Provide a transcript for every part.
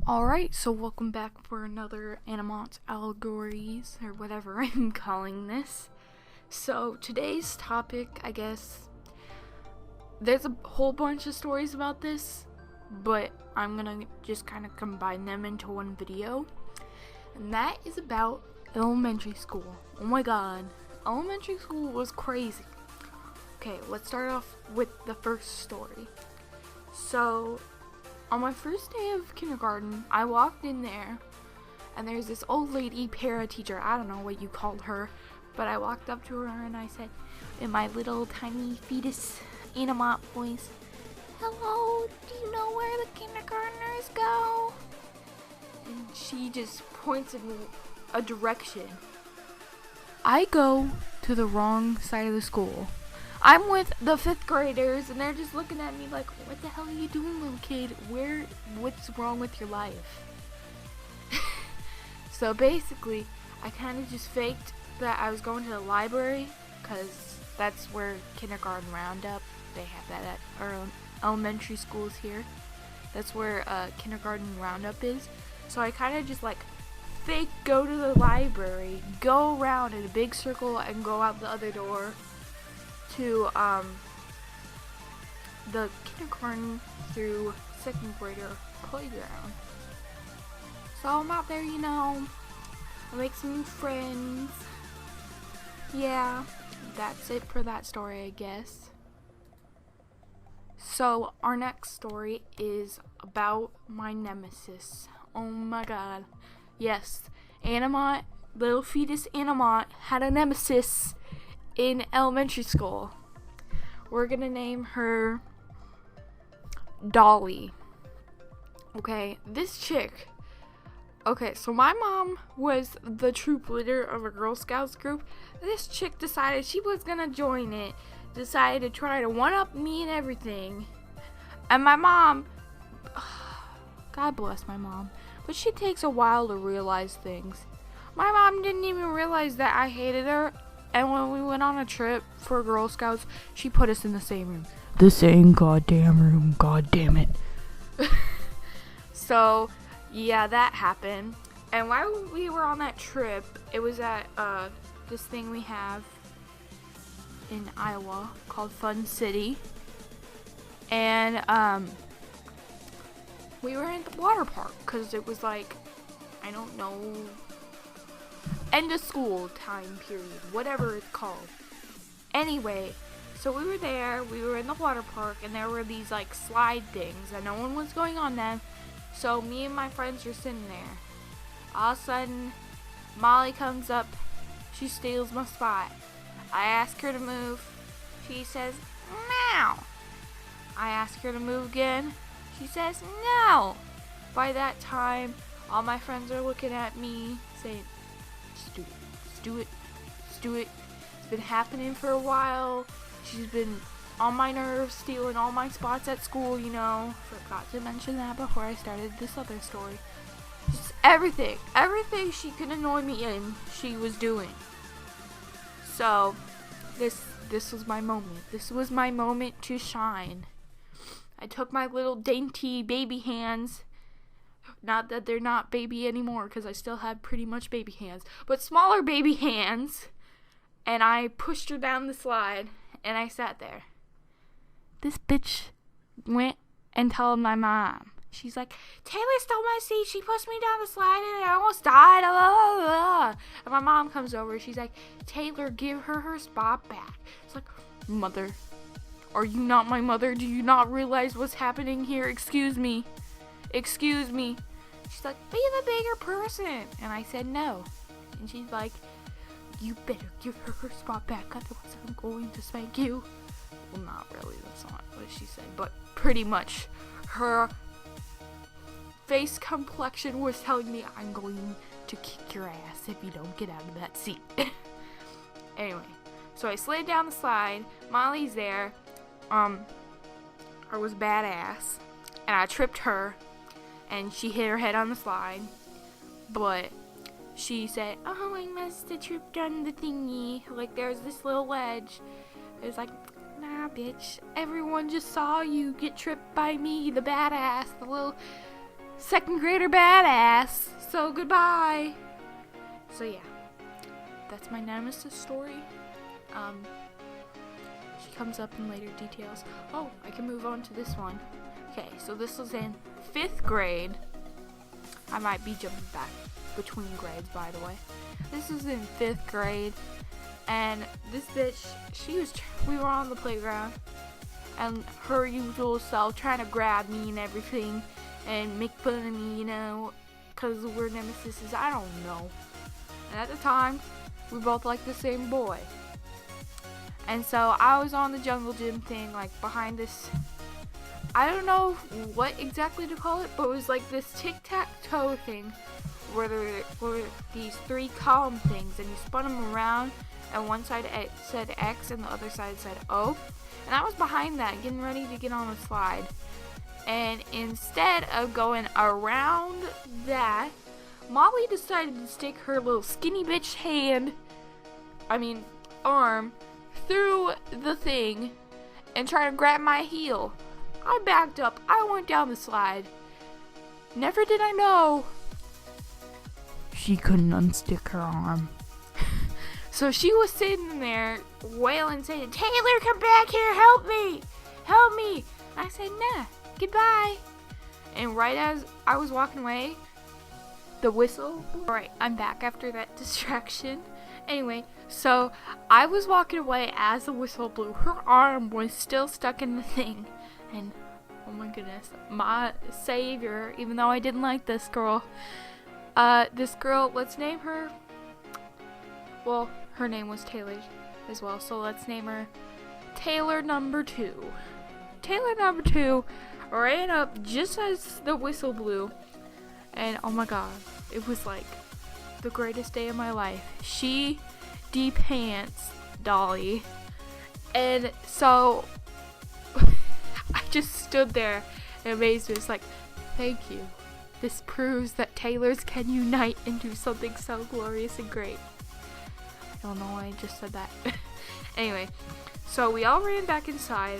Alright, so welcome back for another Animaut Allegories, or whatever I'm calling this. So today's topic, I guess, there's a whole bunch of stories about this, but I'm gonna just kind of combine them into one video. And that is about elementary school. Oh my god, elementary school was crazy. Okay, let's start off with the first story. So, on my first day of kindergarten, I walked in there, and there's this old lady para teacher. I don't know what you called her, but I walked up to her and I said, in my little tiny fetus Animaut voice, "Hello, do you know where the kindergartners go?" And she just points in a direction. I go to the wrong side of the school. I'm with the 5th graders, and they're just looking at me like, what the hell are you doing, little kid? What's wrong with your life? So basically, I kind of just faked that I was going to the library, because that's where kindergarten roundup, they have that at our elementary schools here. That's where kindergarten roundup is. So I kind of just like fake go to the library, go around in a big circle, and go out the other door to the kindergarten through 2nd grader playground. So I'm out there, I make some new friends. Yeah, that's it for that story, I guess. So our next story is about my nemesis. Oh my god. Yes, Animaut, little fetus Animaut, had a nemesis in elementary school. We're gonna name her Dolly. Okay, this chick. Okay, so my mom was the troop leader of a Girl Scouts group. This chick decided she was gonna join it. Decided to try to one-up me and everything. And my mom, God bless my mom, but she takes a while to realize things. My mom didn't even realize that I hated her. And when we went on a trip for Girl Scouts, she put us in the same room. The same goddamn room, god damn it. So, yeah, that happened. And while we were on that trip, it was at this thing we have in Iowa called Fun City. And we were in the water park because it was like, I don't know, end of school time period, whatever it's called. Anyway, so we were there, we were in the water park, and there were these like slide things, and no one was going on them. So me and my friends were sitting there. All of a sudden, Molly comes up, she steals my spot. I ask her to move, she says, "No." I ask her to move again, she says, "No." By that time, all my friends are looking at me, saying, Just do it. It's been happening for a while. She's been on my nerves, stealing all my spots at school, Forgot to mention that before I started this other story. Just everything she could annoy me in, she was doing. So, this was my moment. This was my moment to shine. I took my little dainty baby hands. Not that they're not baby anymore, because I still have pretty much baby hands, but smaller baby hands, and I pushed her down the slide, and I sat there. This bitch went and told my mom. She's like, "Taylor stole my seat, she pushed me down the slide, and I almost died, blah, blah, blah." And my mom comes over, she's like, "Taylor, give her spot back." It's like, "Mother, are you not my mother? Do you not realize what's happening here? Excuse me. She's like, "Be the bigger person." And I said no. And she's like, "You better give her spot back, otherwise I'm going to spank you." Well, not really, that's not what she said, but pretty much her face complexion was telling me, "I'm going to kick your ass if you don't get out of that seat." Anyway, so I slid down the slide. Molly's there. I was badass, and I tripped her. And she hit her head on the slide, but she said, "Oh, I must have tripped on the thingy. Like, there's this little ledge." It was like, "Nah, bitch. Everyone just saw you get tripped by me, the badass, the little second grader badass. So goodbye. So yeah, that's my nemesis story. She comes up in later details. Oh, I can move on to this one. Okay, so this was in 5th grade. I might be jumping back between grades, by the way. This was in 5th grade, and this bitch, we were on the playground, and her usual self trying to grab me and everything, and make fun of me, you know, because we're nemesises, I don't know. And at the time, we both liked the same boy. And so I was on the jungle gym thing, like behind this, I don't know what exactly to call it, but it was like this tic-tac-toe thing where there were these 3 column things, and you spun them around, and one side said X and the other side said O. And I was behind that, getting ready to get on a slide. And instead of going around that, Molly decided to stick her little skinny bitch arm through the thing and try to grab my heel. I backed up. I went down the slide. Never did I know she couldn't unstick her arm. So she was sitting there wailing, saying, "Taylor, come back here, help me, help me." I said, "Nah, goodbye." And right as I was walking away, the whistle. Alright, I'm back after that distraction. Anyway, so I was walking away as the whistle blew. Her arm was still stuck in the thing. And oh my goodness, my savior, even though I didn't like this girl, let's name her, well, her name was Taylor as well, so let's name her Taylor number 2. Taylor number 2 ran up just as the whistle blew, and oh my god, it was like the greatest day of my life. She de-pants Dolly, and so I just stood there in amazement. It's like, thank you. This proves that Taylors can unite into something so glorious and great. I don't know why I just said that. Anyway, so we all ran back inside.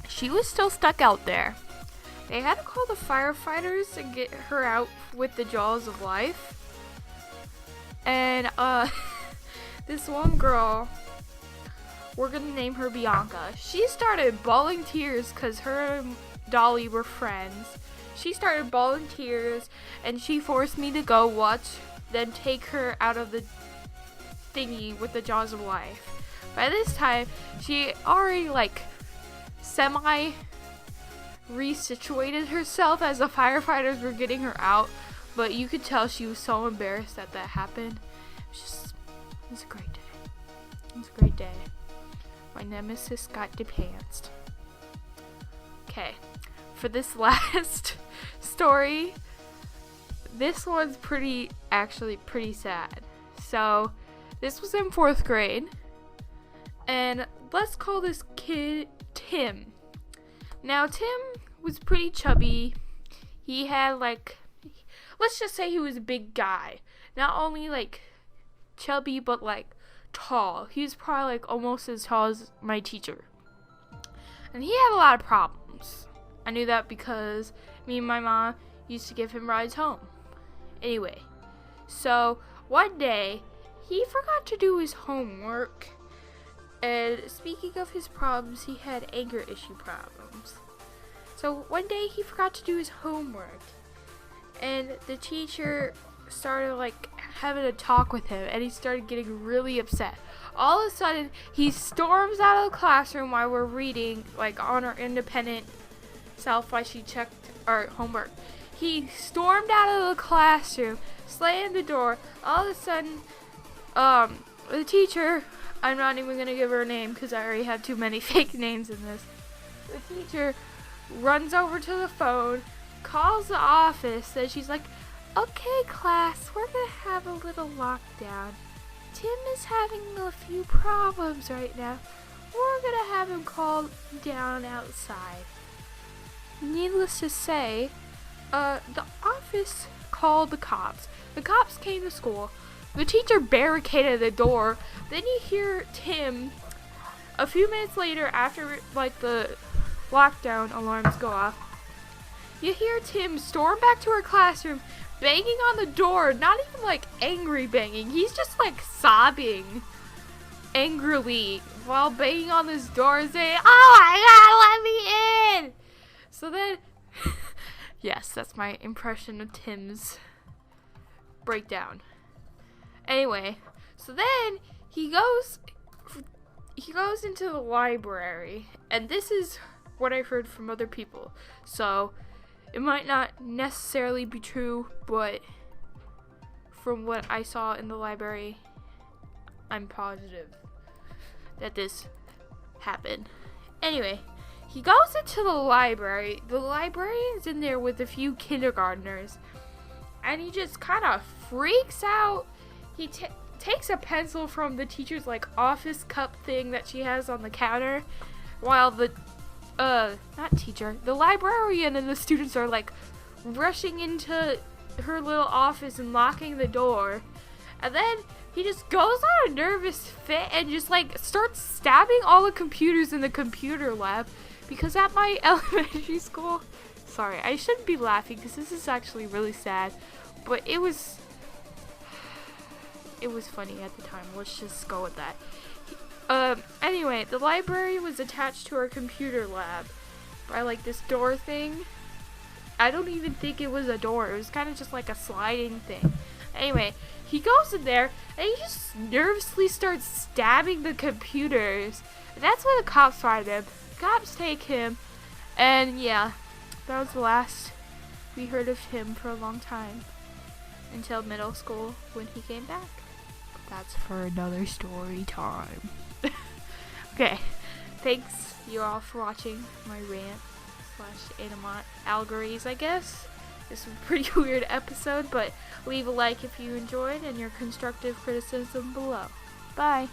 She was still stuck out there. They had to call the firefighters to get her out with the jaws of life. And this one girl, we're gonna name her Bianca. She started bawling tears because her and Dolly were friends. She started bawling tears, and she forced me to go watch them take her out of the thingy with the jaws of life. By this time, she already semi resituated herself as the firefighters were getting her out, but you could tell she was so embarrassed that happened. It was a great day. It was a great day. My nemesis got depantsed. Okay, for this last story, this one's actually pretty sad. So, this was in 4th grade, and let's call this kid Tim. Now, Tim was pretty chubby. He had let's just say he was a big guy. Not only chubby, but tall. He was probably almost as tall as my teacher. And he had a lot of problems. I knew that because me and my mom used to give him rides home. Anyway, so one day he forgot to do his homework. And speaking of his problems, he had anger issue problems. So one day he forgot to do his homework, and the teacher started having a talk with him, and he started getting really upset. All of a sudden, he storms out of the classroom while we're reading, on our independent self while she checked our homework. He stormed out of the classroom, slammed the door. All of a sudden, the teacher, I'm not even going to give her a name because I already have too many fake names in this. The teacher runs over to the phone, calls the office, and she's like, "Okay, class, we're going to have a little lockdown. Tim is having a few problems right now. We're going to have him called down outside." Needless to say, the office called the cops. The cops came to school. The teacher barricaded the door. Then you hear Tim, a few minutes later, after the lockdown alarms go off, you hear Tim storm back to her classroom, banging on the door, not even like angry banging, he's just like sobbing angrily while banging on this door and saying, "Oh my god, let me in!" So then, yes, that's my impression of Tim's breakdown. Anyway, so then he goes into the library, and this is what I've heard from other people. So it might not necessarily be true, but from what I saw in the library, I'm positive that this happened. Anyway, he goes into the library. The librarian's in there with a few kindergartners, and he just kind of freaks out. He takes a pencil from the teacher's like office cup thing that she has on the counter, while the librarian and the students are like rushing into her little office and locking the door. And then he just goes on a nervous fit and just like starts stabbing all the computers in the computer lab, because at my elementary school, sorry, I shouldn't be laughing because this is actually really sad, but it was funny at the time. Let's just go with that. Anyway, the library was attached to our computer lab by like this door thing. I don't even think it was a door. It was kind of just like a sliding thing. Anyway, he goes in there and he just nervously starts stabbing the computers. And that's when the cops find him. The cops take him, and yeah, that was the last we heard of him for a long time, until middle school when he came back. That's for another story time. Okay, thanks you all for watching my rant / Animaut Allegories, I guess. This was a pretty weird episode, but leave a like if you enjoyed and your constructive criticism below. Bye!